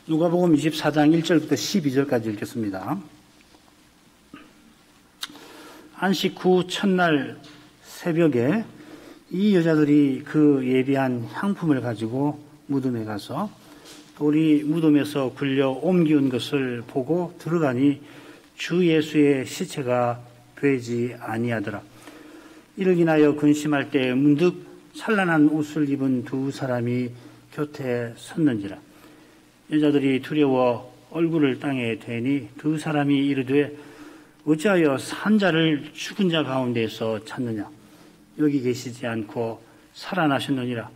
누가복음 24장 1절부터 12절까지 읽겠습니다. 안식 후 첫날 새벽에 이 여자들이 그 예비한 향품을 가지고 무덤에 가서 돌이 무덤에서 굴려 옮기운 것을 보고 들어가니 주 예수의 시체가 되지 아니하더라. 이를 인하여 근심할 때 문득 찬란한 옷을 입은 두 사람이 곁에 섰는지라. 여자들이 두려워 얼굴을 땅에 대니 두 사람이 이르되 어찌하여 산 자를 죽은 자 가운데서 찾느냐. 여기 계시지 않고 살아나셨느니라.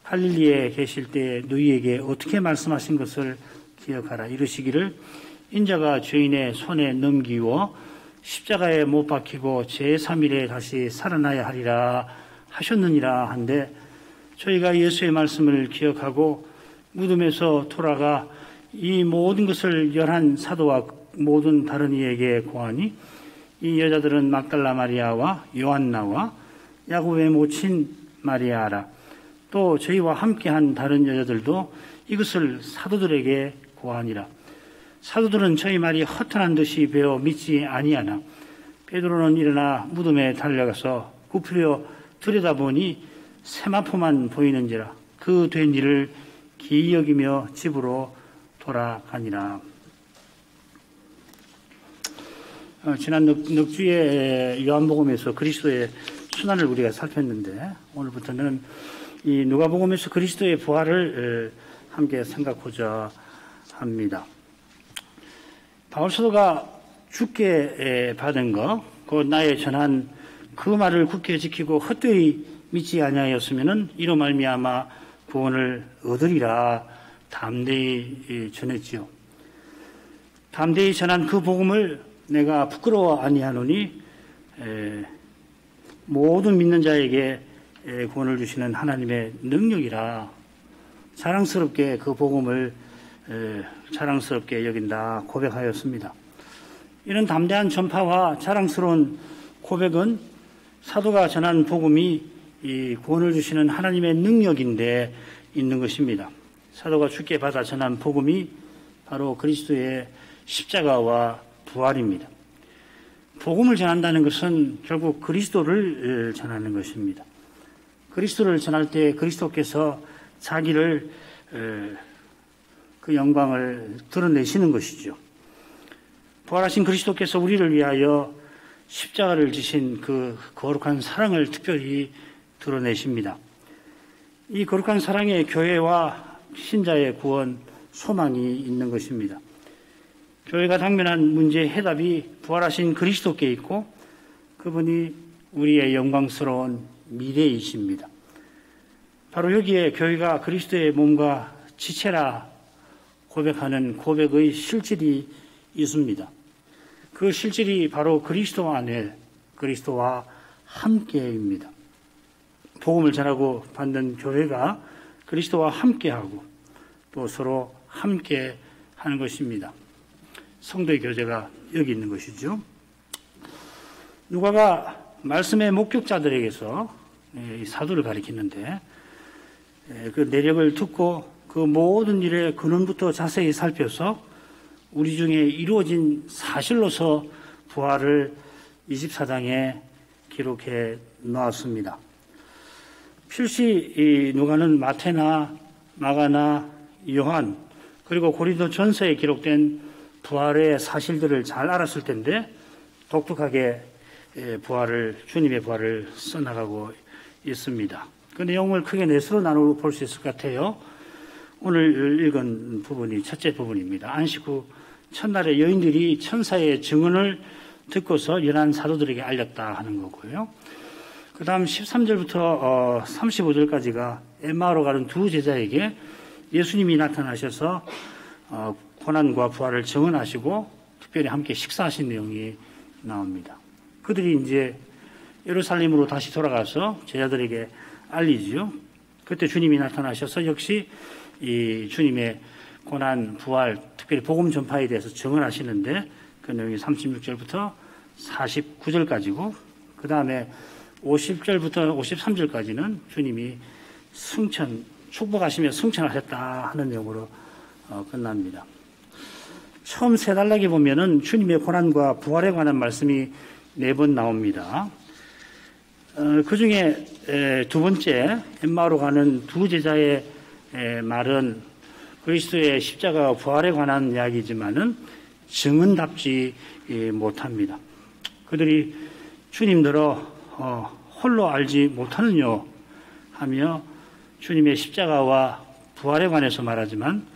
갈릴리에 계실 때 너희에게 어떻게 말씀하신 것을 기억하라. 이르시기를 인자가 죄인의 손에 넘기워 십자가에 못 박히고 제3일에 다시 살아나야 하리라 하셨느니라 한데, 저희가 예수의 말씀을 기억하고 무덤에서 돌아가 이 모든 것을 11 사도와 모든 다른 이에게 고하니, 이 여자들은 막달라 마리아와 요한나와 야곱의 모친 마리아라. 또 저희와 함께한 다른 여자들도 이것을 사도들에게 고하니라. 사도들은 저희 말이 허탄한 듯이 배워 믿지 아니하나 베드로는 일어나 무덤에 달려가서 굽히려 들여다보니 세마포만 보이는지라. 그 된 일을 기이 여기며 집으로 돌아가니라. 지난 넉주에 요한복음에서 그리스도의 순환을 우리가 살폈는데, 오늘부터는 이 누가복음에서 그리스도의 부활을 함께 생각하고자 합니다. 바울 사도가 주께 받은 것, 곧 나의 전한 그 말을 굳게 지키고 헛되이 믿지 아니하였으면은 이로 말미암아 구원을 얻으리라 담대히 전했지요. 담대히 전한 그 복음을 내가 부끄러워 아니하노니 모든 믿는 자에게 구원을 주시는 하나님의 능력이라 자랑스럽게 그 복음을 자랑스럽게 여긴다 고백하였습니다. 이런 담대한 전파와 자랑스러운 고백은 사도가 전한 복음이 이 구원을 주시는 하나님의 능력인데 있는 것입니다. 사도가 주께 받아 전한 복음이 바로 그리스도의 십자가와 부활입니다. 복음을 전한다는 것은 결국 그리스도를 전하는 것입니다. 그리스도를 전할 때 그리스도께서 자기를 그 영광을 드러내시는 것이죠. 부활하신 그리스도께서 우리를 위하여 십자가를 지신 그 거룩한 사랑을 특별히 드러내십니다. 이 거룩한 사랑의 교회와 신자의 구원, 소망이 있는 것입니다. 교회가 당면한 문제의 해답이 부활하신 그리스도께 있고, 그분이 우리의 영광스러운 미래이십니다. 바로 여기에 교회가 그리스도의 몸과 지체라 고백하는 고백의 실질이 있습니다. 그 실질이 바로 그리스도 안에 그리스도와 함께입니다. 복음을 전하고 받는 교회가 그리스도와 함께하고 또 서로 함께하는 것입니다. 성도의 교제가 여기 있는 것이죠. 누가가 말씀의 목격자들에게서 이 사도를 가리키는데, 그 내력을 듣고 그 모든 일의 근원부터 자세히 살펴서 우리 중에 이루어진 사실로서 부활을 24장에 기록해 놓았습니다. 필시 이 누가는 마태나 마가나 요한 그리고 고린도 전서에 기록된 부활의 사실들을 잘 알았을 텐데 독특하게 주님의 부활을 써나가고 있습니다. 그 내용을 크게 넷으로 나누어 볼 수 있을 것 같아요. 오늘 읽은 부분이 첫째 부분입니다. 안식 후 첫날에 여인들이 천사의 증언을 듣고서 11 사도들에게 알렸다 하는 거고요. 그 다음 13절부터 35절까지가 엠마오로 가는 두 제자에게 예수님이 나타나셔서 고난과 부활을 증언하시고 특별히 함께 식사하신 내용이 나옵니다. 그들이 이제 예루살렘으로 다시 돌아가서 제자들에게 알리지요. 그때 주님이 나타나셔서 역시 이 주님의 고난, 부활, 특별히 복음 전파에 대해서 증언하시는데 그 내용이 36절부터 49절까지고, 그 다음에 50절부터 53절까지는 주님이 축복하시며 승천하셨다 하는 내용으로 끝납니다. 처음 세 단락에 보면은 주님의 고난과 부활에 관한 말씀이 4번 나옵니다. 그 중에 두 번째 엠마오로 가는 두 제자의 말은 그리스도의 십자가와 부활에 관한 이야기지만은 증언답지 못합니다. 그들이 주님들어 홀로 알지 못하느뇨 하며 주님의 십자가와 부활에 관해서 말하지만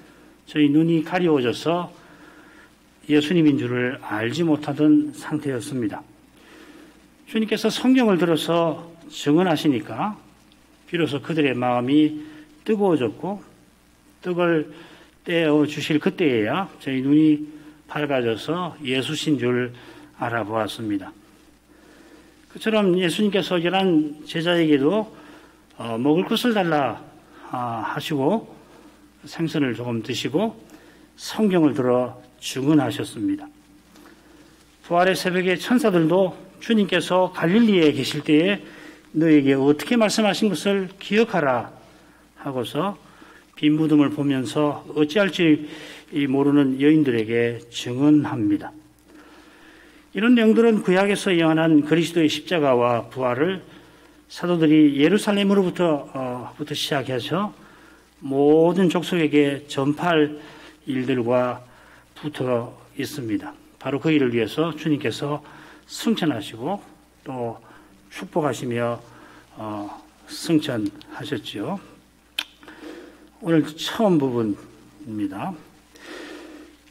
저희 눈이 가려워져서 예수님인 줄을 알지 못하던 상태였습니다. 주님께서 성경을 들어서 증언하시니까 비로소 그들의 마음이 뜨거워졌고 떡을 떼어 주실 그때에야 저희 눈이 밝아져서 예수신 줄 알아보았습니다. 그처럼 예수님께서 11 제자에게도 먹을 것을 달라 하시고 생선을 조금 드시고 성경을 들어 증언하셨습니다. 부활의 새벽에 천사들도 주님께서 갈릴리에 계실 때에 너에게 어떻게 말씀하신 것을 기억하라 하고서 빈 무덤을 보면서 어찌할지 모르는 여인들에게 증언합니다. 이런 내용들은 구약에서 예언한 그리스도의 십자가와 부활을 사도들이 예루살렘으로부터 시작해서 모든 족속에게 전파할 일들과 붙어 있습니다. 바로 그 일을 위해서 주님께서 승천하시고 또 축복하시며 승천하셨지요. 오늘 처음 부분입니다.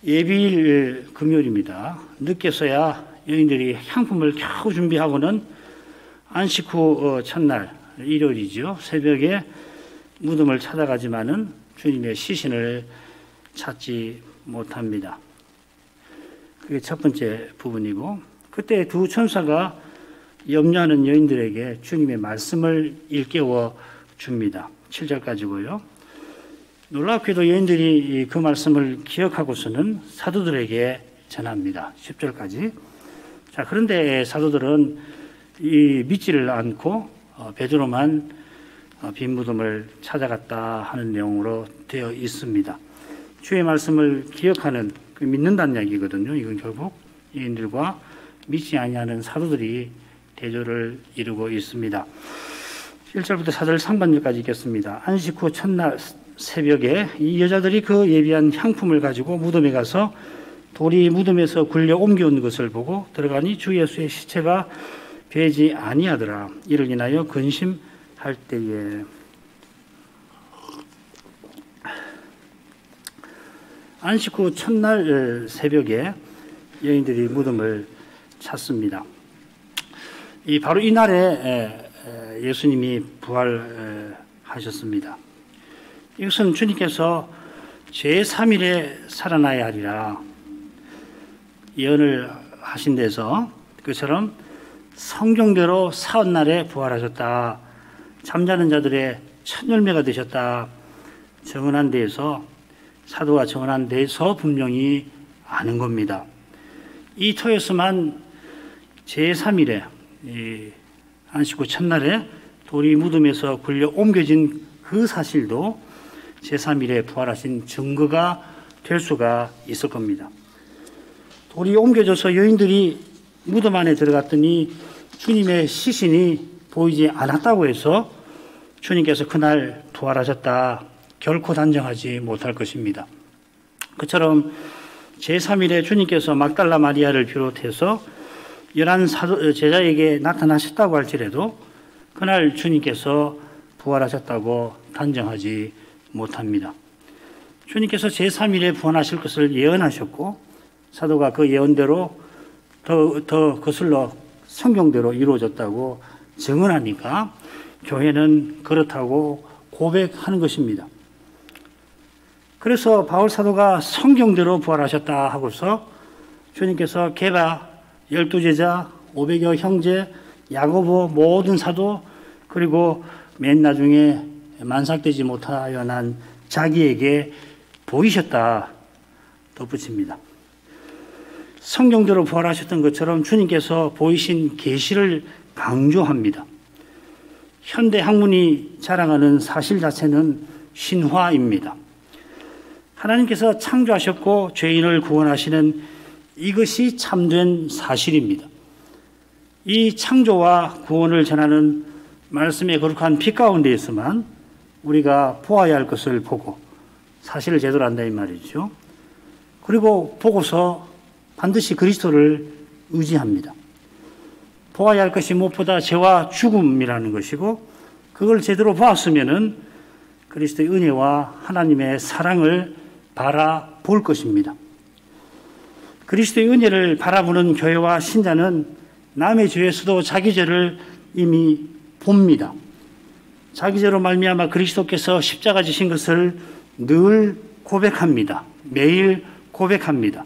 예비일 금요일입니다. 늦게서야 여인들이 향품을 겨우 준비하고는 안식 후 첫날 일요일이죠. 새벽에 무덤을 찾아가지만은 주님의 시신을 찾지 못합니다. 그게 첫 번째 부분이고, 그때 두 천사가 염려하는 여인들에게 주님의 말씀을 일깨워 줍니다. 7절까지고요. 놀랍게도 여인들이 그 말씀을 기억하고서는 사도들에게 전합니다. 10절까지. 자, 그런데 사도들은 믿지를 않고 베드로만 빈 무덤을 찾아갔다 하는 내용으로 되어 있습니다. 주의 말씀을 기억하는, 믿는다는 이야기거든요. 이건 결국 여인들과 믿지 아니하는 사도들이 대조를 이루고 있습니다. 1절부터 4절 상반절까지 읽겠습니다. 안식 후 첫날 새벽에 이 여자들이 그 예비한 향품을 가지고 무덤에 가서 돌이 무덤에서 굴려 옮겨온 것을 보고 들어가니 주 예수의 시체가 되지 아니하더라. 이를 인하여 근심할 때에 안식 후 첫날 새벽에 여인들이 무덤을 찾습니다. 바로 이날에 예수님이 부활하셨습니다. 이것은 주님께서 제3일에 살아나야 하리라 예언을 하신 데서 그처럼 성경대로 사흘날에 부활하셨다. 잠자는 자들의 첫 열매가 되셨다. 증언한 데에서 사도가 증언한 데에서 분명히 아는 겁니다. 이 터에서만 제3일에 안식 후 첫날에 돌이 무덤에서 굴려 옮겨진 그 사실도 제3일에 부활하신 증거가 될 수가 있을 겁니다. 돌이 옮겨져서 여인들이 무덤 안에 들어갔더니 주님의 시신이 보이지 않았다고 해서 주님께서 그날 부활하셨다 결코 단정하지 못할 것입니다. 그처럼 제3일에 주님께서 막달라 마리아를 비롯해서 11 제자에게 나타나셨다고 할지라도 그날 주님께서 부활하셨다고 단정하지 못합니다. 주님께서 제3일에 부활하실 것을 예언하셨고 사도가 그 예언대로 더 거슬러 성경대로 이루어졌다고 증언하니까 교회는 그렇다고 고백하는 것입니다. 그래서 바울 사도가 성경대로 부활하셨다 하고서 주님께서 게바 12제자 500여 형제 야고보 모든 사도 그리고 맨 나중에 만삭되지 못하여 난 자기에게 보이셨다 덧붙입니다. 성경대로 부활하셨던 것처럼 주님께서 보이신 계시를 강조합니다. 현대 학문이 자랑하는 사실 자체는 신화입니다. 하나님께서 창조하셨고 죄인을 구원하시는 이것이 참된 사실입니다. 이 창조와 구원을 전하는 말씀의 거룩한 빛 가운데에서만 우리가 보아야 할 것을 보고 사실을 제대로 안다 이 말이죠. 그리고 보고서 반드시 그리스도를 의지합니다. 보아야 할 것이 무엇보다 죄와 죽음이라는 것이고 그걸 제대로 보았으면은 그리스도의 은혜와 하나님의 사랑을 바라볼 것입니다. 그리스도의 은혜를 바라보는 교회와 신자는 남의 죄에서도 자기 죄를 이미 봅니다. 자기 죄로 말미암아 그리스도께서 십자가 지신 것을 늘 고백합니다. 매일 고백합니다.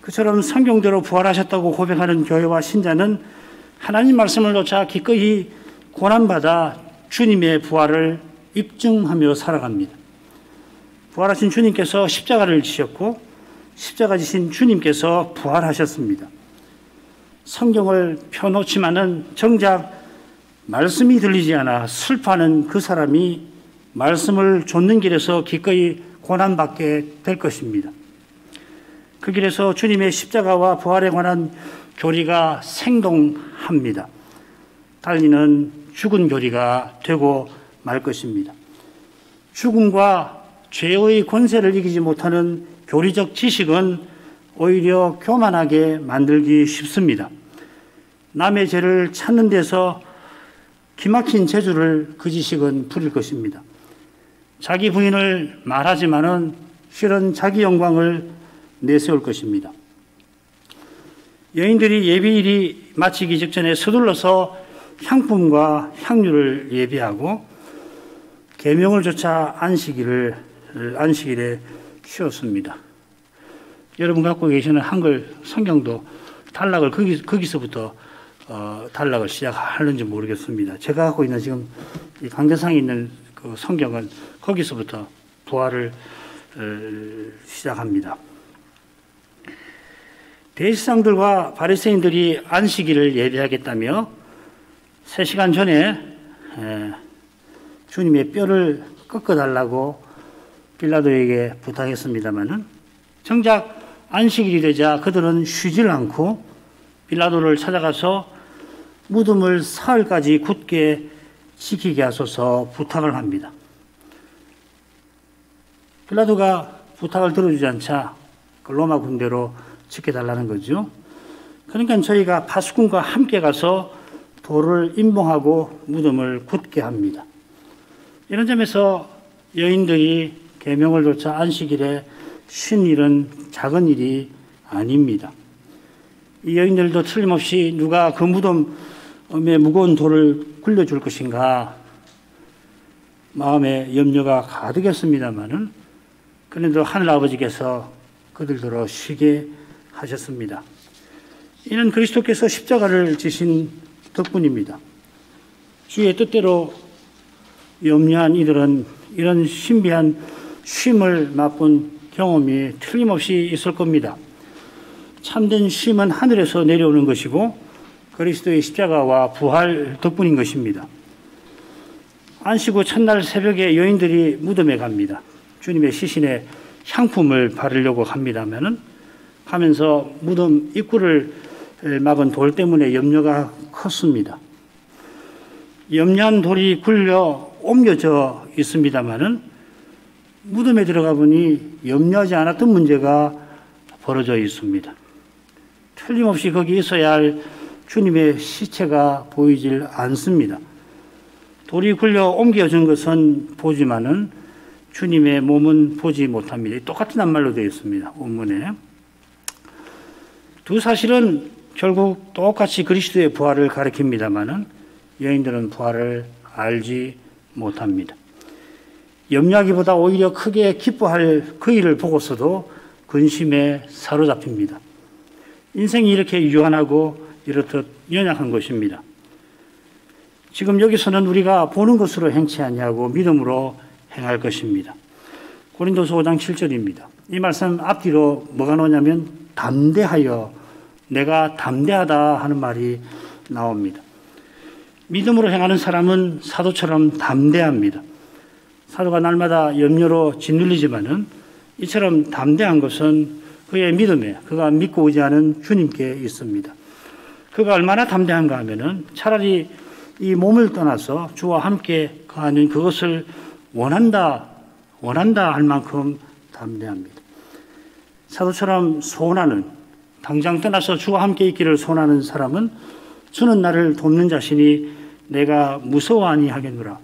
그처럼 성경대로 부활하셨다고 고백하는 교회와 신자는 하나님 말씀을 놓자 기꺼이 고난받아 주님의 부활을 입증하며 살아갑니다. 부활하신 주님께서 십자가를 지셨고 십자가 지신 주님께서 부활하셨습니다. 성경을 펴놓지만은 정작 말씀이 들리지 않아 슬퍼하는 그 사람이 말씀을 좇는 길에서 기꺼이 고난받게 될 것입니다. 그 길에서 주님의 십자가와 부활에 관한 교리가 생동합니다. 달리는 죽은 교리가 되고 말 것입니다. 죽음과 죄의 권세를 이기지 못하는 교리적 지식은 오히려 교만하게 만들기 쉽습니다. 남의 죄를 찾는 데서 기막힌 재주를 그 지식은 부릴 것입니다. 자기 부인을 말하지만은 실은 자기 영광을 내세울 것입니다. 여인들이 예비일이 마치기 직전에 서둘러서 향품과 향유를 예비하고 계명을 조차 안식일에 쉬었습니다. 여러분 갖고 계시는 한글 성경도 단락을 거기서부터 단락을 시작하는지 모르겠습니다. 제가 갖고 있는 지금 이 강대상에 있는 그 성경은 거기서부터 부활을 시작합니다. 대제사장들과 바리새인들이 안식일을 예배하겠다며 3시간 전에 주님의 뼈를 꺾어달라고 빌라도에게 부탁했습니다마는 정작 안식일이 되자 그들은 쉬질 않고 빌라도를 찾아가서 무덤을 사흘까지 굳게 지키게 하소서 부탁을 합니다. 빌라도가 부탁을 들어주지 않자 로마 군대로 지켜달라는 거죠. 그러니까 저희가 파수꾼과 함께 가서 돌을 임봉하고 무덤을 굳게 합니다. 이런 점에서 여인들이 계명을 조차 안식일에 쉰 일은 작은 일이 아닙니다. 이 여인들도 틀림없이 누가 그 무덤에 무거운 돌을 굴려줄 것인가 마음에 염려가 가득했습니다마는 그래도 하늘아버지께서 그들더러 쉬게 하셨습니다. 이는 그리스도께서 십자가를 지신 덕분입니다. 주의 뜻대로 염려한 이들은 이런 신비한 쉼을 맛본 경험이 틀림없이 있을 겁니다. 참된 쉼은 하늘에서 내려오는 것이고 그리스도의 십자가와 부활 덕분인 것입니다. 안식 후 첫날 새벽에 여인들이 무덤에 갑니다. 주님의 시신에 향품을 바르려고 합니다면은 하면서 무덤 입구를 막은 돌 때문에 염려가 컸습니다. 염려한 돌이 굴려 옮겨져 있습니다마는 무덤에 들어가 보니 염려하지 않았던 문제가 벌어져 있습니다. 틀림없이 거기 있어야 할 주님의 시체가 보이질 않습니다. 돌이 굴려 옮겨진 것은 보지만은 주님의 몸은 보지 못합니다. 똑같은 한말로 되어 있습니다. 원문에. 두 사실은 결국 똑같이 그리스도의 부활을 가리킵니다마는 여인들은 부활을 알지 못합니다. 염려하기보다 오히려 크게 기뻐할 그 일을 보고서도 근심에 사로잡힙니다. 인생이 이렇게 유한하고 이렇듯 연약한 것입니다. 지금 여기서는 우리가 보는 것으로 행치 아니하고 믿음으로 행할 것입니다. 고린도서 5장 7절입니다. 이 말씀 앞뒤로 뭐가 나오냐면 담대하여, 내가 담대하다 하는 말이 나옵니다. 믿음으로 행하는 사람은 사도처럼 담대합니다. 사도가 날마다 염려로 짓눌리지만은 이처럼 담대한 것은 그의 믿음에, 그가 믿고 의지하는 주님께 있습니다. 그가 얼마나 담대한가 하면은 차라리 이 몸을 떠나서 주와 함께 가는 그것을 원한다 할 만큼 담대합니다. 사도처럼 소원하는, 당장 떠나서 주와 함께 있기를 소원하는 사람은 주는 나를 돕는 자신이 내가 무서워하니 하겠노라.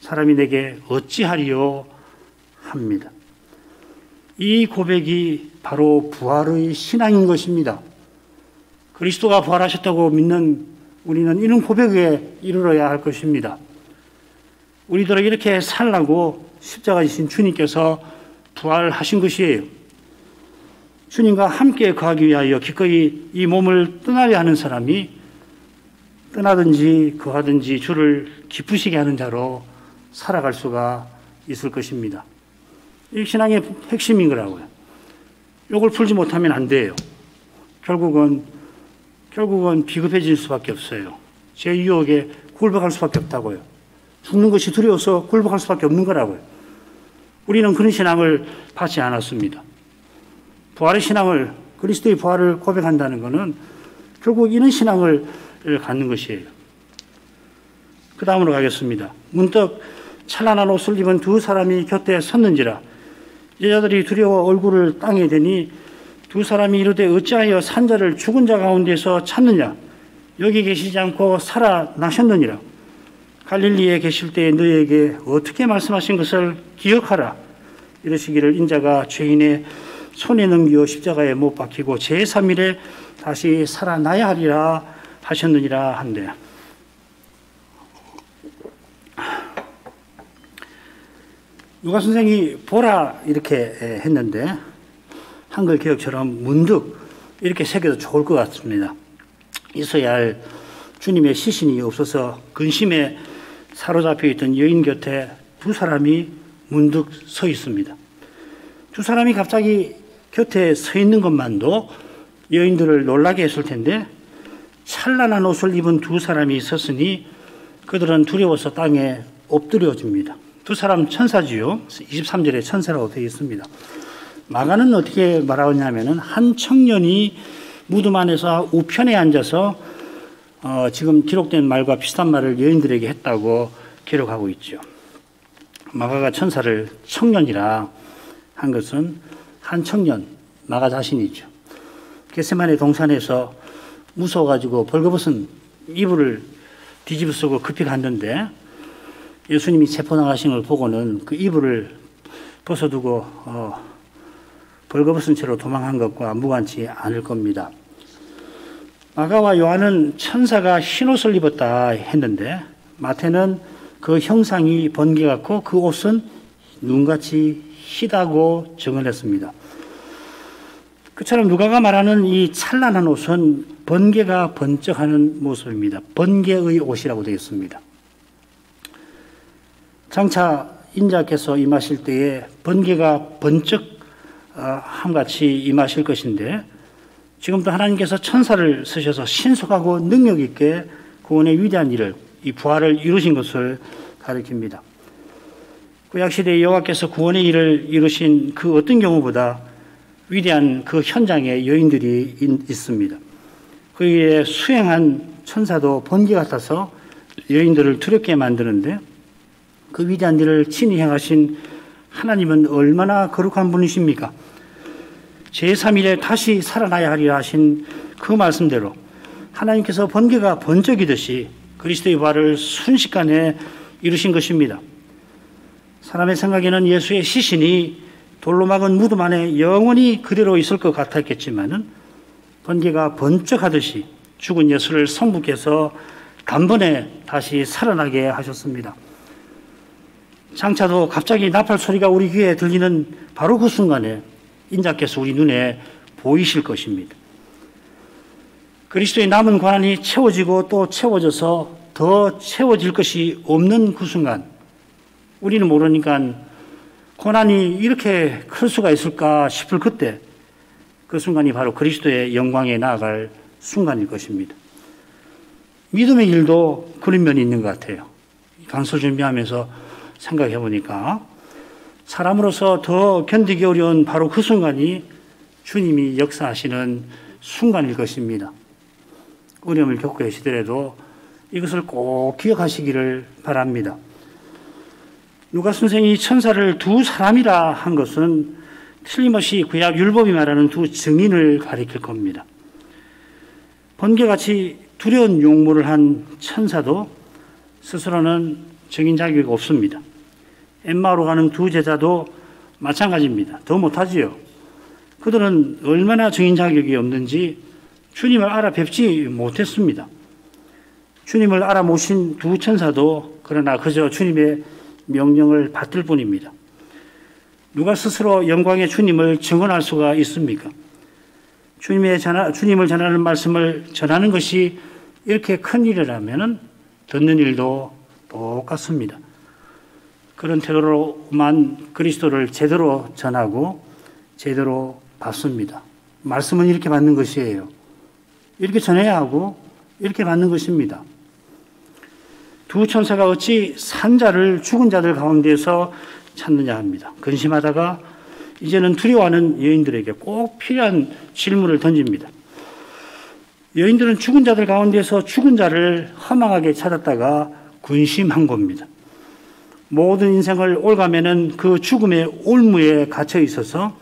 사람이 내게 어찌하리요 합니다. 이 고백이 바로 부활의 신앙인 것입니다. 그리스도가 부활하셨다고 믿는 우리는 이런 고백에 이르러야 할 것입니다. 우리들을 이렇게 살라고 십자가에 지신 주님께서 부활하신 것이에요. 주님과 함께 거하기 위하여 기꺼이 이 몸을 떠나려 하는 사람이 떠나든지 거하든지 주를 기쁘시게 하는 자로 살아갈 수가 있을 것입니다. 이 신앙의 핵심인 거라고요. 이걸 풀지 못하면 안 돼요. 결국은 비겁해질 수밖에 없어요. 제 유혹에 굴복할 수밖에 없다고요. 죽는 것이 두려워서 굴복할 수밖에 없는 거라고요. 우리는 그런 신앙을 받지 않았습니다. 부활의 신앙을, 그리스도의 부활을 고백한다는 것은 결국 이런 신앙을 갖는 것이에요. 그 다음으로 가겠습니다. 문득 찬란한 옷을 입은 두 사람이 곁에 섰는지라. 여자들이 두려워 얼굴을 땅에 대니 두 사람이 이르되 어찌하여 산자를 죽은 자 가운데서 찾느냐. 여기 계시지 않고 살아나셨느니라. 갈릴리에 계실 때에 너희에게 어떻게 말씀하신 것을 기억하라. 이러시기를 인자가 죄인의 손에 넘겨 십자가에 못 박히고 제3일에 다시 살아나야 하리라 하셨느니라 한대. 누가 선생이 보라 이렇게 했는데 한글 개혁처럼 문득 이렇게 새겨도 좋을 것 같습니다. 있어야 할 주님의 시신이 없어서 근심에 사로잡혀 있던 여인 곁에 두 사람이 문득 서 있습니다. 두 사람이 갑자기 곁에 서 있는 것만도 여인들을 놀라게 했을 텐데 찬란한 옷을 입은 두 사람이 섰으니 그들은 두려워서 땅에 엎드려집니다. 두 사람 천사지요. 23절에 천사라고 되어 있습니다. 마가는 어떻게 말하냐면은 한 청년이 무덤 안에서 우편에 앉아서 지금 기록된 말과 비슷한 말을 여인들에게 했다고 기록하고 있죠. 마가가 천사를 청년이라 한 것은 한 청년, 마가 자신이죠. 겟세마네 동산에서 무서워가지고 벌거벗은 이불을 뒤집어 쓰고 급히 갔는데 예수님이 체포당하신 걸 보고는 그 이불을 벗어두고 벌거벗은 채로 도망한 것과 무관치 않을 겁니다. 마가와 요한은 천사가 흰옷을 입었다 했는데 마태는 그 형상이 번개 같고 그 옷은 눈같이 희다고 정언했습니다. 그처럼 누가가 말하는 이 찬란한 옷은 번개가 번쩍하는 모습입니다. 번개의 옷이라고 되어 있습니다. 장차 인자께서 임하실 때에 번개가 번쩍 함같이 임하실 것인데 지금도 하나님께서 천사를 쓰셔서 신속하고 능력 있게 구원의 위대한 일을, 이 부활을 이루신 것을 가리킵니다. 구약시대에 여호와께서 구원의 일을 이루신 그 어떤 경우보다 위대한 그 현장에 여인들이 있습니다. 그 일에 수행한 천사도 번개 같아서 여인들을 두렵게 만드는데 그 위대한 일을 친히 행하신 하나님은 얼마나 거룩한 분이십니까? 제3일에 다시 살아나야 하리라 하신 그 말씀대로 하나님께서 번개가 번쩍이듯이 그리스도의 부활을 순식간에 이루신 것입니다. 사람의 생각에는 예수의 시신이 돌로 막은 무덤 안에 영원히 그대로 있을 것 같았겠지만은 번개가 번쩍하듯이 죽은 예수를 성부께서 단번에 다시 살아나게 하셨습니다. 장차도 갑자기 나팔 소리가 우리 귀에 들리는 바로 그 순간에 인자께서 우리 눈에 보이실 것입니다. 그리스도의 남은 고난이 채워지고 또 채워져서 더 채워질 것이 없는 그 순간, 우리는 모르니까 고난이 이렇게 클 수가 있을까 싶을 그때, 그 순간이 바로 그리스도의 영광에 나아갈 순간일 것입니다. 믿음의 일도 그런 면이 있는 것 같아요. 강서 준비하면서 생각해 보니까 사람으로서 더 견디기 어려운 바로 그 순간이 주님이 역사하시는 순간일 것입니다. 어려움을 겪고 계시더라도 이것을 꼭 기억하시기를 바랍니다. 누가 선생이 천사를 두 사람이라 한 것은 틀림없이 구약 율법이 말하는 두 증인을 가리킬 겁니다. 번개같이 두려운 용모를 한 천사도 스스로는 증인 자격이 없습니다. 엠마오로 가는 두 제자도 마찬가지입니다. 더 못하지요. 그들은 얼마나 증인 자격이 없는지 주님을 알아뵙지 못했습니다. 주님을 알아모신 두 천사도 그러나 그저 주님의 명령을 받들 뿐입니다. 누가 스스로 영광의 주님을 증언할 수가 있습니까? 주님을 전하는 말씀을 전하는 것이 이렇게 큰 일이라면 듣는 일도 똑같습니다. 그런 태도로만 그리스도를 제대로 전하고 제대로 받습니다. 말씀은 이렇게 받는 것이에요. 이렇게 전해야 하고 이렇게 받는 것입니다. 두 천사가 어찌 산 자를 죽은 자들 가운데서 찾느냐 합니다. 근심하다가 이제는 두려워하는 여인들에게 꼭 필요한 질문을 던집니다. 여인들은 죽은 자들 가운데서 죽은 자를 허망하게 찾았다가 근심한 겁니다. 모든 인생을 올가매는 그 죽음의 올무에 갇혀 있어서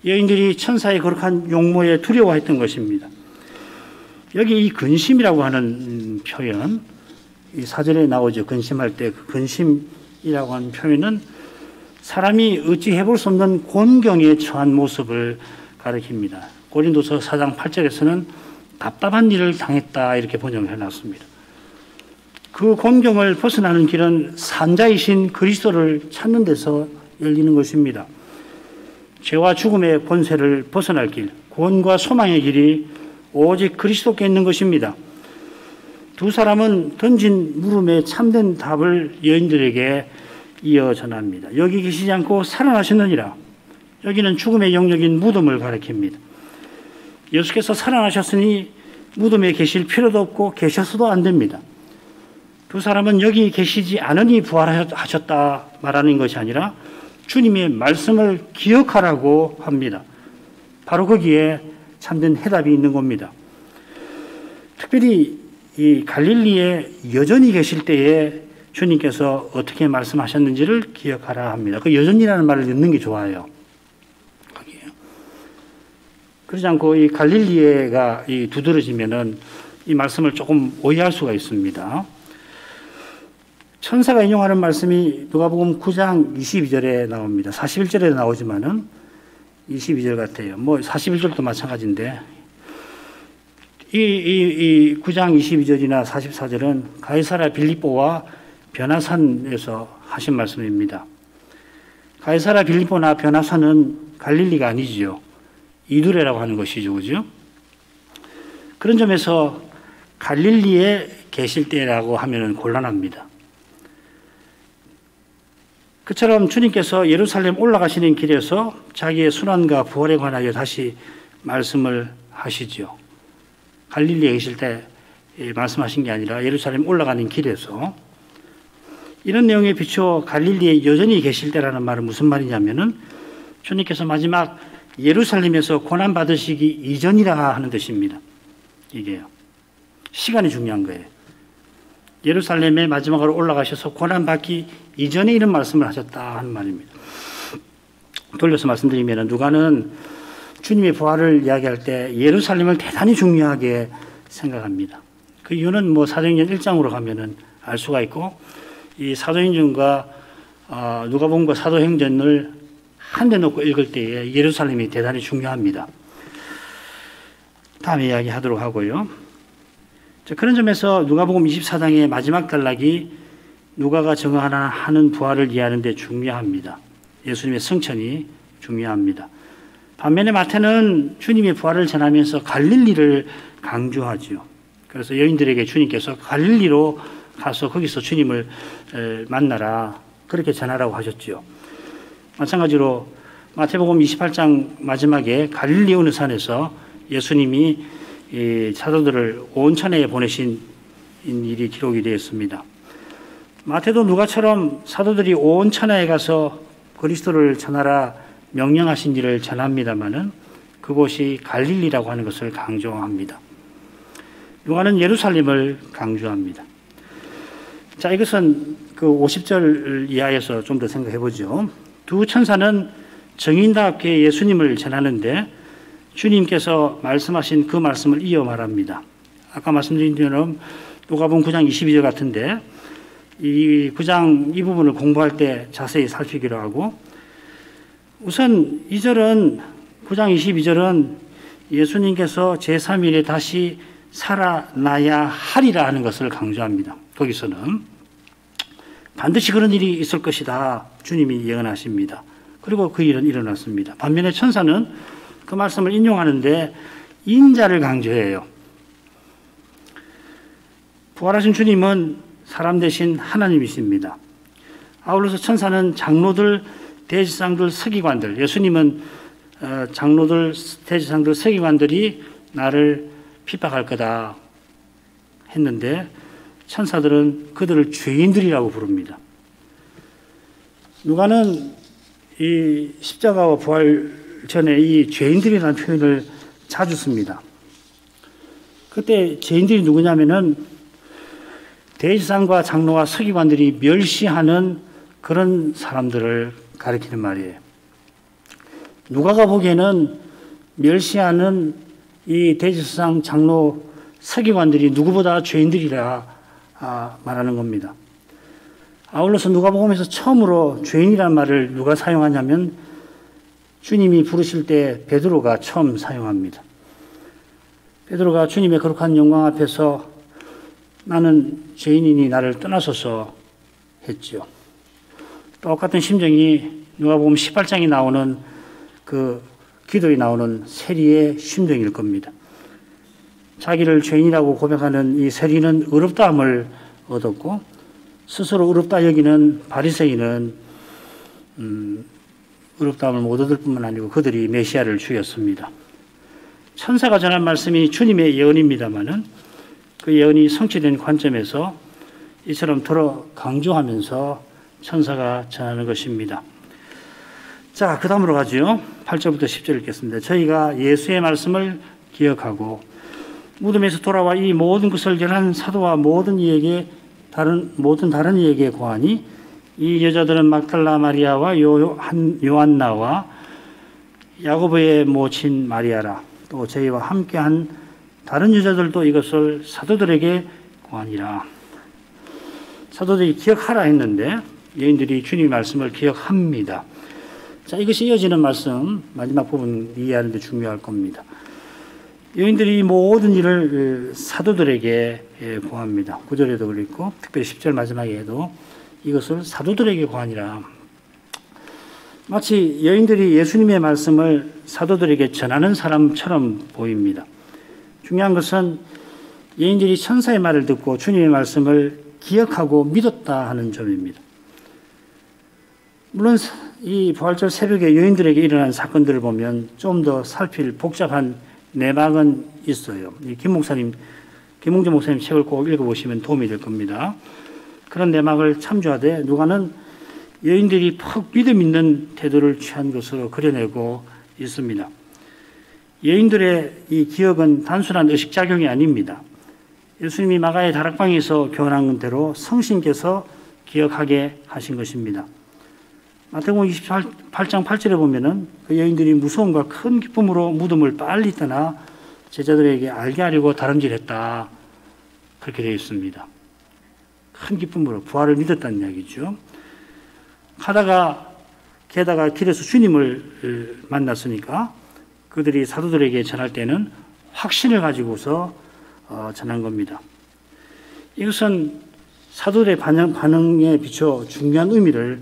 여인들이 천사의 거룩한 용모에 두려워했던 것입니다. 여기 이 근심이라고 하는 표현, 이 사전에 나오죠. 근심할 때 그 근심이라고 하는 표현은 사람이 어찌 해볼 수 없는 곤경에 처한 모습을 가리킵니다. 고린도서 4장 8절에서는 답답한 일을 당했다 이렇게 번역을 해놨습니다. 그 곤경을 벗어나는 길은 산자이신 그리스도를 찾는 데서 열리는 것입니다. 죄와 죽음의 권세를 벗어날 길, 구원과 소망의 길이 오직 그리스도께 있는 것입니다. 두 사람은 던진 물음에 참된 답을 여인들에게 이어 전합니다. 여기 계시지 않고 살아나셨느니라. 여기는 죽음의 영역인 무덤을 가리킵니다. 예수께서 살아나셨으니 무덤에 계실 필요도 없고 계셔서도 안 됩니다. 두 사람은 여기 계시지 않으니 부활하셨다 말하는 것이 아니라 주님의 말씀을 기억하라고 합니다. 바로 거기에 참된 해답이 있는 겁니다. 특별히 이 갈릴리에 여전히 계실 때에 주님께서 어떻게 말씀하셨는지를 기억하라 합니다. 그 여전이라는 말을 넣는 게 좋아요. 거기에요. 그러지 않고 이 갈릴리에가 두드러지면은 이 말씀을 조금 오해할 수가 있습니다. 천사가 인용하는 말씀이 누가복음 9장 22절에 나옵니다. 41절에 나오지만은 22절 같아요. 41절도 마찬가지인데 이 9장 22절이나 44절은 가이사랴 빌립보와 변화산에서 하신 말씀입니다. 가이사랴 빌립보나 변화산은 갈릴리가 아니지요. 이두레라고 하는 것이죠. 그죠? 그런 점에서 갈릴리에 계실 때라고 하면 곤란합니다. 그처럼 주님께서 예루살렘 올라가시는 길에서 자기의 순환과 부활에 관하여 다시 말씀을 하시죠. 갈릴리에 계실 때 말씀하신 게 아니라 예루살렘 올라가는 길에서 이런 내용에 비추어 갈릴리에 여전히 계실 때라는 말은 무슨 말이냐면은 주님께서 마지막 예루살렘에서 고난 받으시기 이전이라 하는 뜻입니다. 이게요. 시간이 중요한 거예요. 예루살렘에 마지막으로 올라가셔서 고난 받기 이전에 이런 말씀을 하셨다 하는 말입니다. 돌려서 말씀드리면 누가는 주님의 부활을 이야기할 때 예루살렘을 대단히 중요하게 생각합니다. 그 이유는 사도행전 1장으로 가면은 알 수가 있고 이 사도행전과 누가복음과 사도행전을 한데 놓고 읽을 때에 예루살렘이 대단히 중요합니다. 다음에 이야기하도록 하고요. 그런 점에서 누가복음 24장의 마지막 단락이 누가가 증언하는 부활을 이해하는 데 중요합니다. 예수님의 승천이 중요합니다. 반면에 마태는 주님의 부활을 전하면서 갈릴리를 강조하죠. 그래서 여인들에게 주님께서 갈릴리로 가서 거기서 주님을 만나라 그렇게 전하라고 하셨죠. 마찬가지로 마태복음 28장 마지막에 갈릴리 어느 산에서 예수님이 이 사도들을 온 천하에 보내신 일이 기록이 되었습니다. 마태도 누가처럼 사도들이 온 천하에 가서 그리스도를 전하라 명령하신 일을 전합니다마는 그곳이 갈릴리라고 하는 것을 강조합니다. 요한은 예루살렘을 강조합니다. 자, 이것은 그 50절 이하에서 좀 더 생각해 보죠. 두 천사는 정인답게 예수님을 전하는데 주님께서 말씀하신 그 말씀을 이어 말합니다. 아까 말씀드린 대로 누가복음 9장 22절 같은데 이 9장 이 부분을 공부할 때 자세히 살피기로 하고, 우선 2절은 9장 22절은 예수님께서 제3일에 다시 살아나야 하리라 하는 것을 강조합니다. 거기서는 반드시 그런 일이 있을 것이다 주님이 예언하십니다. 그리고 그 일은 일어났습니다. 반면에 천사는 그 말씀을 인용하는데 인자를 강조해요. 부활하신 주님은 사람 대신 하나님이십니다. 아울러서 천사는 장로들, 대지상들, 서기관들, 예수님은 장로들, 대지상들, 서기관들이 나를 핍박할 거다 했는데 천사들은 그들을 죄인들이라고 부릅니다. 누가는 이 십자가와 부활 전에 이 죄인들이라는 표현을 자주 씁니다. 그때 죄인들이 누구냐면은 대지상과 장로와 서기관들이 멸시하는 그런 사람들을 가리키는 말이에요. 누가가 보기에는 멸시하는 이 대지상, 장로, 서기관들이 누구보다 죄인들이라 말하는 겁니다. 아울러서 누가복음에서 처음으로 죄인이라는 말을 누가 사용하냐면 주님이 부르실 때 베드로가 처음 사용합니다. 베드로가 주님의 거룩한 영광 앞에서 나는 죄인이니 나를 떠나소서 했죠. 똑같은 심정이 누가복음 18장에 나오는 그 기도에 나오는 세리의 심정일 겁니다. 자기를 죄인이라고 고백하는 이 세리는 의롭다함을 얻었고 스스로 의롭다 여기는 바리새인은 의롭다함을 못 얻을 뿐만 아니고 그들이 메시아를 죽였습니다. 천사가 전한 말씀이 주님의 예언입니다마는 그 예언이 성취된 관점에서 이처럼 더러 강조하면서 천사가 전하는 것입니다. 자, 그 다음으로 가죠. 8절부터 10절 읽겠습니다. 저희가 예수의 말씀을 기억하고 무덤에서 돌아와 이 모든 것을 전한 사도와 모든 다른 이에게 고하니 이 여자들은 막달라 마리아와 요한나와 야고보의 모친 마리아라. 또 저희와 함께한 다른 여자들도 이것을 사도들에게 고하니라. 사도들이 기억하라 했는데 여인들이 주님의 말씀을 기억합니다. 자, 이것이 이어지는 말씀 마지막 부분 이해하는 데 중요할 겁니다. 여인들이 모든 일을 사도들에게 고합니다. 9절에도 그랬고 특별히 10절 마지막에도 이것을 사도들에게 고하니라. 마치 여인들이 예수님의 말씀을 사도들에게 전하는 사람처럼 보입니다. 중요한 것은 여인들이 천사의 말을 듣고 주님의 말씀을 기억하고 믿었다 하는 점입니다. 물론 이 부활절 새벽에 여인들에게 일어난 사건들을 보면 좀 더 살필 복잡한 내막은 있어요. 김홍재 목사님 책을 꼭 읽어보시면 도움이 될 겁니다. 그런 내막을 참조하되 누가는 여인들이 퍽 믿음 있는 태도를 취한 것으로 그려내고 있습니다. 여인들의 이 기억은 단순한 의식작용이 아닙니다. 예수님이 마가의 다락방에서 교훈한 대로 성신께서 기억하게 하신 것입니다. 마태복음 28장 8절에 보면은 그 여인들이 무서움과 큰 기쁨으로 무덤을 빨리 떠나 제자들에게 알게 하려고 다름질했다. 그렇게 되어 있습니다. 큰 기쁨으로 부활을 믿었다는 이야기죠. 게다가 길에서 주님을 만났으니까 그들이 사도들에게 전할 때는 확신을 가지고서 전한 겁니다. 이것은 사도들의 반응에 비춰 중요한 의미를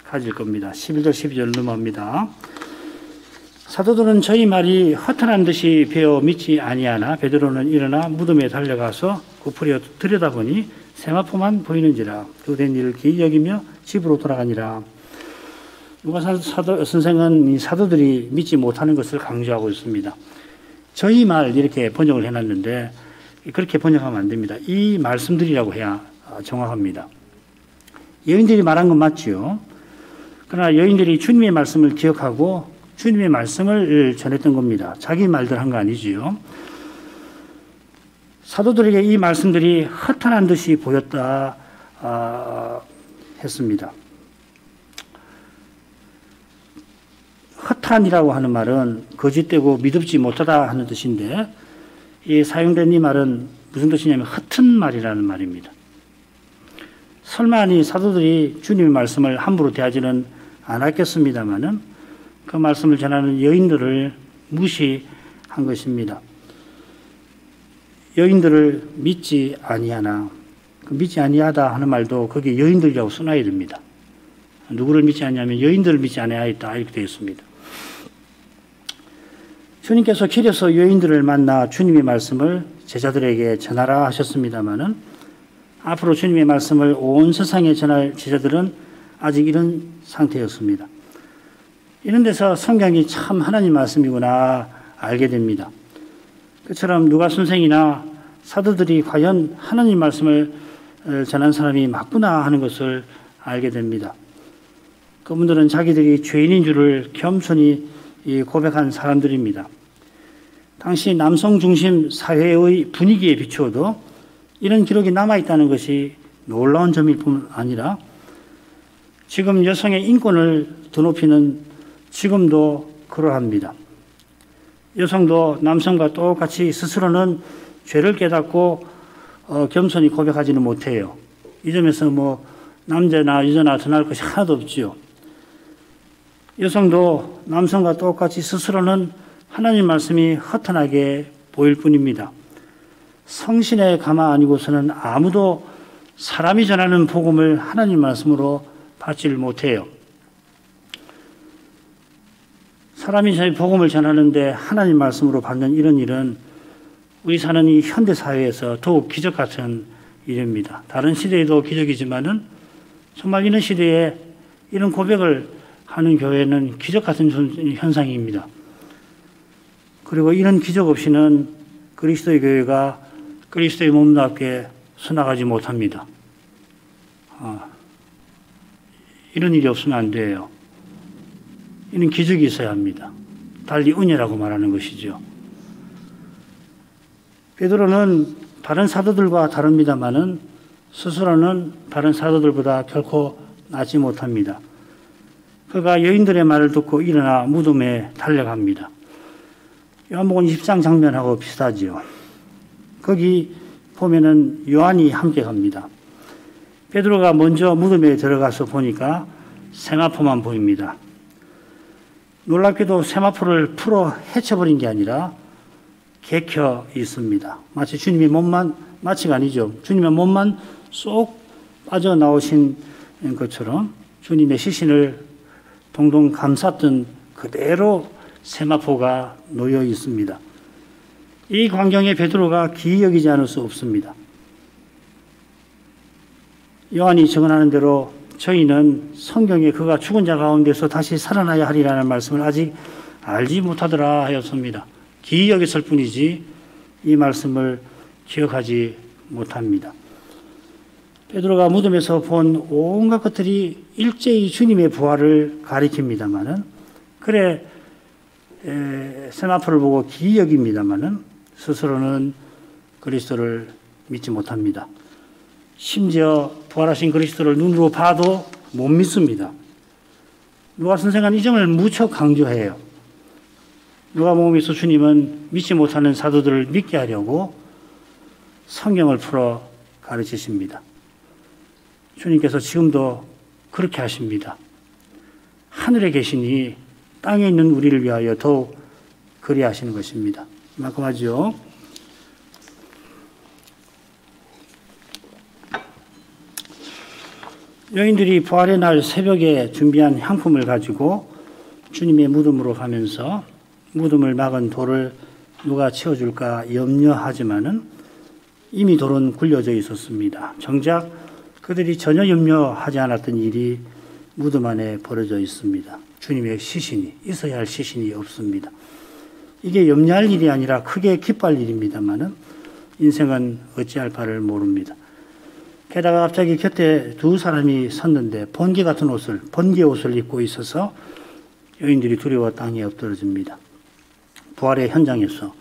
가질 겁니다. 11절 12절 넘어갑니다. 사도들은 저희 말이 허탄한 듯이 배어 믿지 아니하나 베드로는 일어나 무덤에 달려가서 굽으려 들여다보니 세마포만 보이는지라. 그 된 일을 기이 여기며 집으로 돌아가니라. 누가 선생은 이 사도들이 믿지 못하는 것을 강조하고 있습니다. 저희 말 이렇게 번역을 해놨는데 그렇게 번역하면 안 됩니다. 이 말씀들이라고 해야 정확합니다. 여인들이 말한 건 맞지요. 그러나 여인들이 주님의 말씀을 기억하고 주님의 말씀을 전했던 겁니다. 자기 말들 한 거 아니지요. 사도들에게 이 말씀들이 허탄한 듯이 보였다 했습니다. 허탄이라고 하는 말은 거짓되고 믿음지 못하다 하는 뜻인데, 이 사용된 이 말은 무슨 뜻이냐면 허튼 말이라는 말입니다. 설마 이 사도들이 주님의 말씀을 함부로 대하지는 않았겠습니다마는 그 말씀을 전하는 여인들을 무시한 것입니다. 여인들을 믿지 아니하나, 그 믿지 아니하다 하는 말도 거기에 여인들이라고 써놔야 됩니다. 누구를 믿지 않냐면 여인들을 믿지 아니하였다 이렇게 되어 있습니다. 주님께서 길에서 여인들을 만나 주님의 말씀을 제자들에게 전하라 하셨습니다마는 앞으로 주님의 말씀을 온 세상에 전할 제자들은 아직 이런 상태였습니다. 이런 데서 성경이 참 하나님 말씀이구나 알게 됩니다. 그처럼 누가 선생이나 사도들이 과연 하나님 말씀을 전한 사람이 맞구나 하는 것을 알게 됩니다. 그분들은 자기들이 죄인인 줄을 겸손히 고백한 사람들입니다. 당시 남성 중심 사회의 분위기에 비추어도 이런 기록이 남아있다는 것이 놀라운 점일 뿐 아니라 지금 여성의 인권을 드높이는 지금도 그러합니다. 여성도 남성과 똑같이 스스로는 죄를 깨닫고 겸손히 고백하지는 못해요. 이 점에서 뭐 남자나 여자나 드날 것이 하나도 없지요. 여성도 남성과 똑같이 스스로는 하나님 말씀이 허탄하게 보일 뿐입니다. 성신의 가마 아니고서는 아무도 사람이 전하는 복음을 하나님 말씀으로 받지를 못해요. 사람이 저희 복음을 전하는데 하나님 말씀으로 받는 이런 일은 우리 사는 이 현대 사회에서 더욱 기적 같은 일입니다. 다른 시대에도 기적이지만은 정말 이런 시대에 이런 고백을 하는 교회는 기적 같은 현상입니다. 그리고 이런 기적 없이는 그리스도의 교회가 그리스도의 몸답게 서나가지 못합니다. 이런 일이 없으면 안 돼요. 이런 기적이 있어야 합니다. 달리 은혜라고 말하는 것이죠. 베드로는 다른 사도들과 다릅니다마는 스스로는 다른 사도들보다 결코 낫지 못합니다. 그가 여인들의 말을 듣고 일어나 무덤에 달려갑니다. 요한복음 20장 장면하고 비슷하지요. 거기 보면은 요한이 함께 갑니다. 베드로가 먼저 무덤에 들어가서 보니까 세마포만 보입니다. 놀랍게도 세마포를 풀어 헤쳐버린 게 아니라 개켜 있습니다. 마치 주님의 몸만, 마치가 아니죠. 주님의 몸만 쏙 빠져나오신 것처럼 주님의 시신을 동동 감쌌던 그대로 세마포가 놓여 있습니다. 이 광경에 베드로가 기이 여기지 않을 수 없습니다. 요한이 증언하는 대로 저희는 성경에 그가 죽은 자 가운데서 다시 살아나야 하리라는 말씀을 아직 알지 못하더라 하였습니다. 기이 여겼을 뿐이지 이 말씀을 기억하지 못합니다. 베드로가 무덤에서 본 온갖 것들이 일제히 주님의 부활을 가리킵니다마는 그래 세마포를 보고 기이 여깁니다마는 스스로는 그리스도를 믿지 못합니다. 심지어 부활하신 그리스도를 눈으로 봐도 못 믿습니다. 누가 선생은 이 점을 무척 강조해요. 누가복음에서 주님은 믿지 못하는 사도들을 믿게 하려고 성경을 풀어 가르치십니다. 주님께서 지금도 그렇게 하십니다. 하늘에 계시니 땅에 있는 우리를 위하여 더욱 그리하시는 것입니다. 이만큼 하죠. 여인들이 부활의 날 새벽에 준비한 향품을 가지고 주님의 무덤으로 가면서 무덤을 막은 돌을 누가 치워줄까 염려하지만은 이미 돌은 굴려져 있었습니다. 정작 그들이 전혀 염려하지 않았던 일이 무덤 안에 벌어져 있습니다. 주님의 시신이, 있어야 할 시신이 없습니다. 이게 염려할 일이 아니라 크게 기뻐할 일입니다만은 인생은 어찌할 바를 모릅니다. 게다가 갑자기 곁에 두 사람이 섰는데 번개 같은 옷을, 번개 옷을 입고 있어서 여인들이 두려워 땅에 엎드러집니다. 부활의 현장에서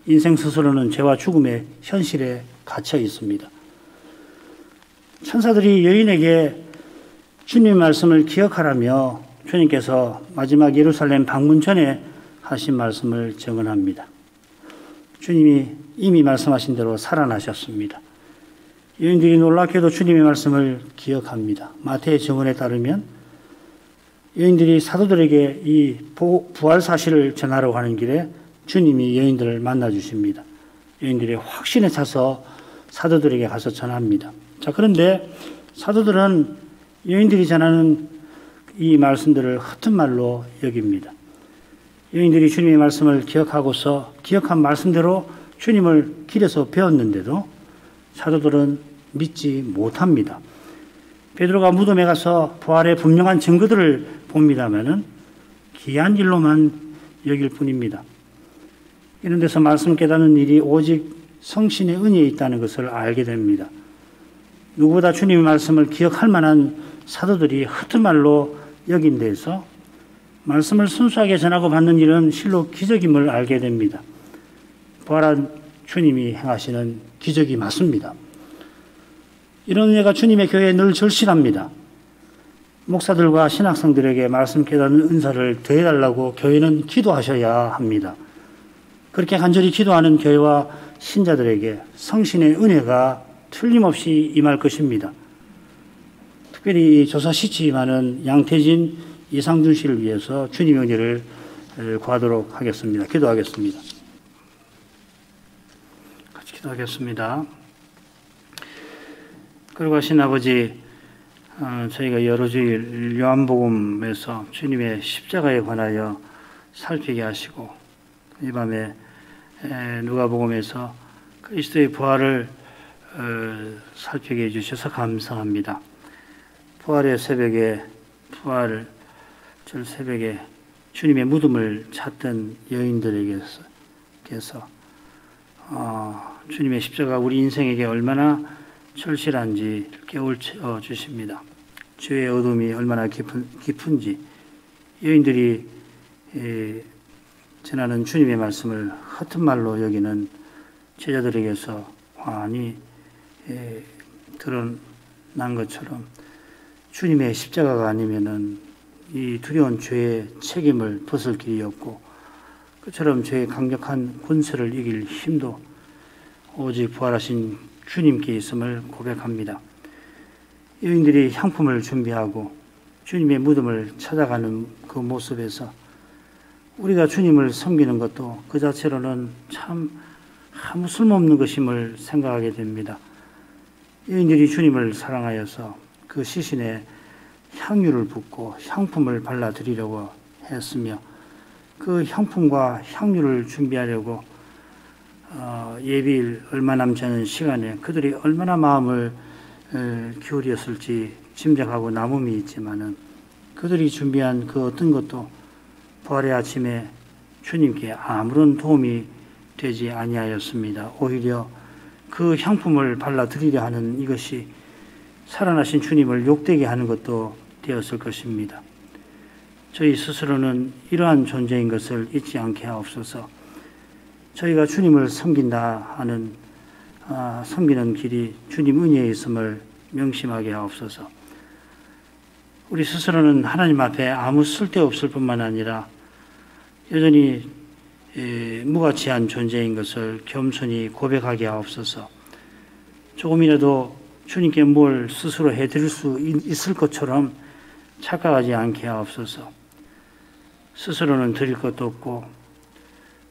인생 스스로는 죄와 죽음의 현실에 갇혀 있습니다. 천사들이 여인에게 주님의 말씀을 기억하라며 주님께서 마지막 예루살렘 방문 전에 하신 말씀을 증언합니다. 주님이 이미 말씀하신 대로 살아나셨습니다. 여인들이 놀랍게도 주님의 말씀을 기억합니다. 마태의 증언에 따르면 여인들이 사도들에게 이 부활 사실을 전하러 가는 길에 주님이 여인들을 만나 주십니다. 여인들이 확신에 차서 사도들에게 가서 전합니다. 자, 그런데 사도들은 여인들이 전하는 이 말씀들을 허튼 말로 여깁니다. 여인들이 주님의 말씀을 기억하고서 기억한 말씀대로 주님을 길에서 배웠는데도 사도들은 믿지 못합니다. 베드로가 무덤에 가서 부활의 분명한 증거들을 봅니다마는 기이한 일로만 여길 뿐입니다. 이런 데서 말씀 깨닫는 일이 오직 성신의 은혜에 있다는 것을 알게 됩니다. 누구보다 주님의 말씀을 기억할 만한 사도들이 허튼 말로 여긴 데서 말씀을 순수하게 전하고 받는 일은 실로 기적임을 알게 됩니다. 부활한 주님이 행하시는 기적이 맞습니다. 이런 은혜가 주님의 교회에 늘 절실합니다. 목사들과 신학생들에게 말씀 깨닫는 은사를 더해달라고 교회는 기도하셔야 합니다. 그렇게 간절히 기도하는 교회와 신자들에게 성신의 은혜가 틀림없이 임할 것입니다. 특별히 조사시치 많은 양태진, 이상준 씨를 위해서 주님의 은혜를 구하도록 하겠습니다. 기도하겠습니다. 같이 기도하겠습니다. 그러하신 아버지, 저희가 여러 주일 요한복음에서 주님의 십자가에 관하여 살피게 하시고 이 밤에 누가복음에서 그리스도의 부활을 살피게 해주셔서 감사합니다. 부활의 새벽에 새벽에 주님의 무덤을 찾던 여인들에게서 주님의 십자가 우리 인생에게 얼마나 절실한지 깨우쳐 주십니다. 죄의 어둠이 얼마나 깊은지 여인들이 전하는 주님의 말씀을 허튼 말로 여기는 제자들에게서 환히 드러난 것처럼 주님의 십자가가 아니면은 이 두려운 죄의 책임을 벗을 길이 없고 그처럼 죄의 강력한 권세를 이길 힘도 오직 부활하신 주님께 있음을 고백합니다. 여인들이 향품을 준비하고 주님의 무덤을 찾아가는 그 모습에서 우리가 주님을 섬기는 것도 그 자체로는 참 아무 쓸모없는 것임을 생각하게 됩니다. 여인들이 주님을 사랑하여서 그 시신에 향유를 붓고 향품을 발라드리려고 했으며 그 향품과 향유를 준비하려고 예비일 얼마 남지 않은 시간에 그들이 얼마나 마음을 기울였을지 짐작하고 남음이 있지만은 그들이 준비한 그 어떤 것도 부활의 아침에 주님께 아무런 도움이 되지 아니하였습니다. 오히려 그 향품을 발라드리려 하는 이것이 살아나신 주님을 욕되게 하는 것도 되었을 것입니다. 저희 스스로는 이러한 존재인 것을 잊지 않게 하옵소서. 저희가 주님을 섬긴다 하는 섬기는 길이 주님 은혜에 있음을 명심하게 하옵소서. 우리 스스로는 하나님 앞에 아무 쓸데없을 뿐만 아니라 여전히 무가치한 존재인 것을 겸손히 고백하게 하옵소서. 조금이라도 주님께 뭘 스스로 해드릴 수 있을 것처럼 착각하지 않게 하옵소서. 스스로는 드릴 것도 없고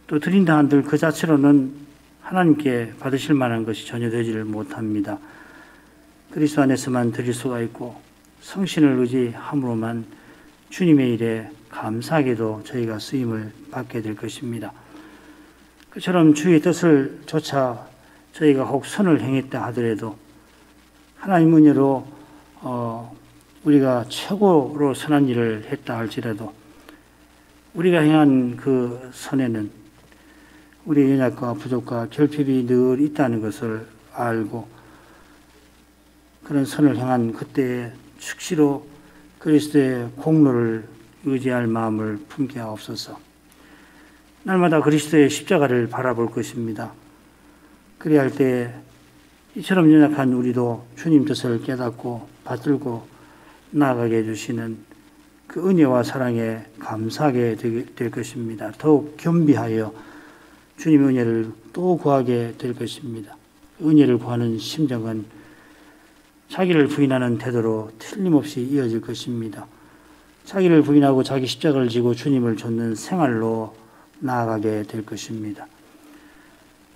또 드린다 한들 그 자체로는 하나님께 받으실 만한 것이 전혀 되지를 못합니다. 그리스도 안에서만 드릴 수가 있고 성신을 의지함으로만 주님의 일에 감사하게도 저희가 쓰임을 받게 될 것입니다. 그처럼 주의 뜻을 조차 저희가 혹 선을 행했다 하더라도 하나님 은혜로 우리가 최고로 선한 일을 했다 할지라도 우리가 행한 그 선에는 우리의 연약과 부족과 결핍이 늘 있다는 것을 알고 그런 선을 향한 그때의 즉시로 그리스도의 공로를 의지할 마음을 품게 하옵소서. 날마다 그리스도의 십자가를 바라볼 것입니다. 그리할 때 이처럼 연약한 우리도 주님 뜻을 깨닫고 받들고 나아가게 해주시는 그 은혜와 사랑에 감사하게 될 것입니다. 더욱 겸비하여 주님의 은혜를 또 구하게 될 것입니다. 은혜를 구하는 심정은 자기를 부인하는 태도로 틀림없이 이어질 것입니다. 자기를 부인하고 자기 십자가를 지고 주님을 좇는 생활로 나아가게 될 것입니다.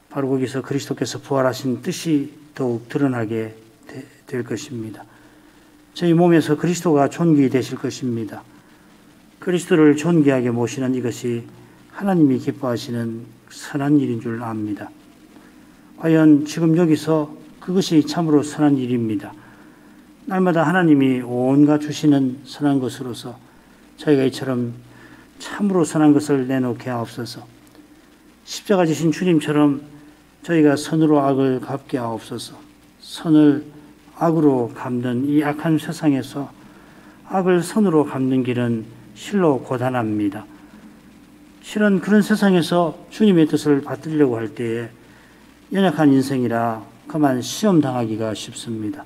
바로 거기서 그리스도께서 부활하신 뜻이 더욱 드러나게 될 것입니다. 저희 몸에서 그리스도가 존귀되실 것입니다. 그리스도를 존귀하게 모시는 이것이 하나님이 기뻐하시는 선한 일인 줄 압니다. 과연 지금 여기서 그것이 참으로 선한 일입니다. 날마다 하나님이 온갖 주시는 선한 것으로서 저희가 이처럼 참으로 선한 것을 내놓게 하옵소서. 십자가 지신 주님처럼 저희가 선으로 악을 갚게 하옵소서. 선을 악으로 갚는 이 악한 세상에서 악을 선으로 갚는 길은 실로 고단합니다. 실은 그런 세상에서 주님의 뜻을 받들려고 할 때에 연약한 인생이라 그만 시험 당하기가 쉽습니다.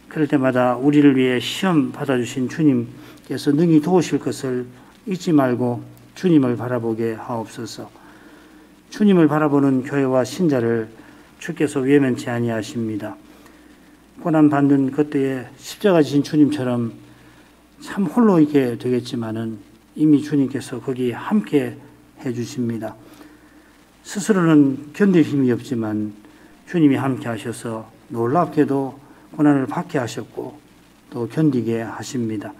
그럴 때마다 우리를 위해 시험 받아주신 주님께서 능히 도우실 것을 잊지 말고 주님을 바라보게 하옵소서. 주님을 바라보는 교회와 신자를 주께서 외면치 아니하십니다. 고난받는 그때에 십자가 지신 주님처럼 참 홀로 있게 되겠지만은 이미 주님께서 거기 함께 해주십니다. 스스로는 견딜 힘이 없지만 주님이 함께 하셔서 놀랍게도 고난을 받게 하셨고 또 견디게 하십니다.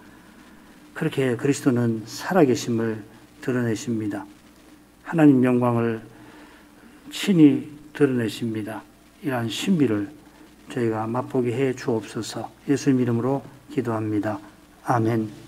그렇게 그리스도는 살아계심을 드러내십니다. 하나님 영광을 친히 드러내십니다. 이러한 신비를 저희가 맛보게 해 주옵소서. 예수님 이름으로 기도합니다. 아멘.